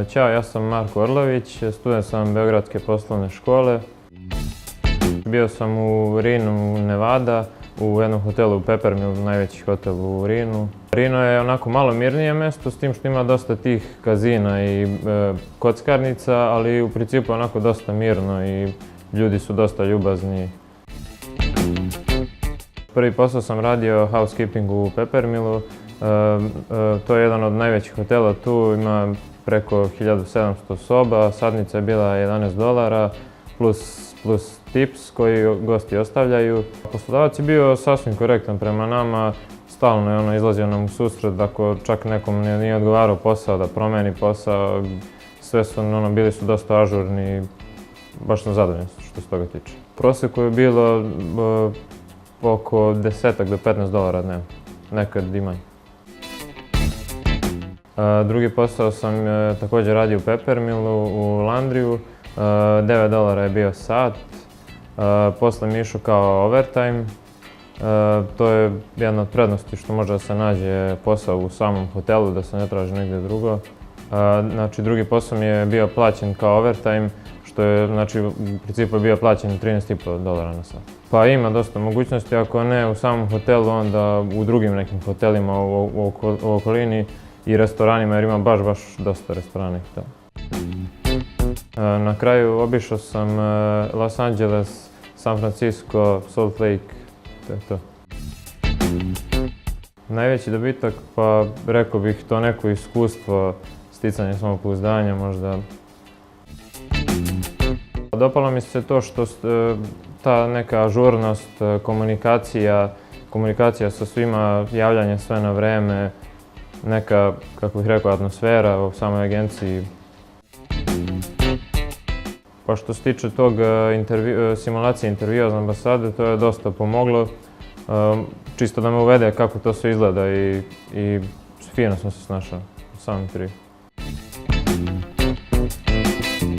Ćao, ja sam Marko Orlović, student sam Beogradske poslovne škole. Bio sam u Renu, Nevada, u jednom hotelu u Peppermill, najveći hotel u Renu. Reno je onako malo mirnije mesto, s tim što ima dosta tih kazina i kockarnica, ali u principu onako dosta mirno i ljudi su dosta ljubazni. Prvi posao sam radio housekeeping u Peppermillu. To je jedan od najvećih hotela tu, ima preko 1700 soba, satnica je bila $11 plus tips koji gosti ostavljaju. Poslodavac je bio sasvim korektan prema nama, stalno je izlazio nam u susret, ako čak nekom nije odgovarao posao da promeni posao, sve su bili su dosta ažurni, baš sam zadovoljan što se toga tiče. U proseku je bilo oko $10 do $15 dnevno, nekad i manje. Drugi posao sam također radio u Peppermillu, u Landriju, $9 je bio sat, posle mi je išao kao overtime. To je jedna od prednosti što može da se nađe posao u samom hotelu, da se ne traži negdje drugo. Znači, drugi posao mi je bio plaćen kao overtime, što je, znači, u principu je bio plaćen $13,5 na sat. Pa ima dosta mogućnosti, ako ne u samom hotelu, onda u drugim nekim hotelima u okolini i restoranima, jer ima baš dosta restorana i hotela. Na kraju obišao sam Los Angeles, San Francisco, Salt Lake, to je to. Najveći dobitak, pa rekao bih to neko iskustvo, sticanje samopouzdanja možda. Dopalo mi se to što ta neka ažurnost, komunikacija sa svima, javljanje sve na vreme, neka, kako bih rekao, atmosfera u samoj agenciji. Pa što se tiče tog simulacije intervjua za ambasade, to je dosta pomoglo, čisto da me uvede kako to sve izgleda i fino sam se snašao u samom intervju.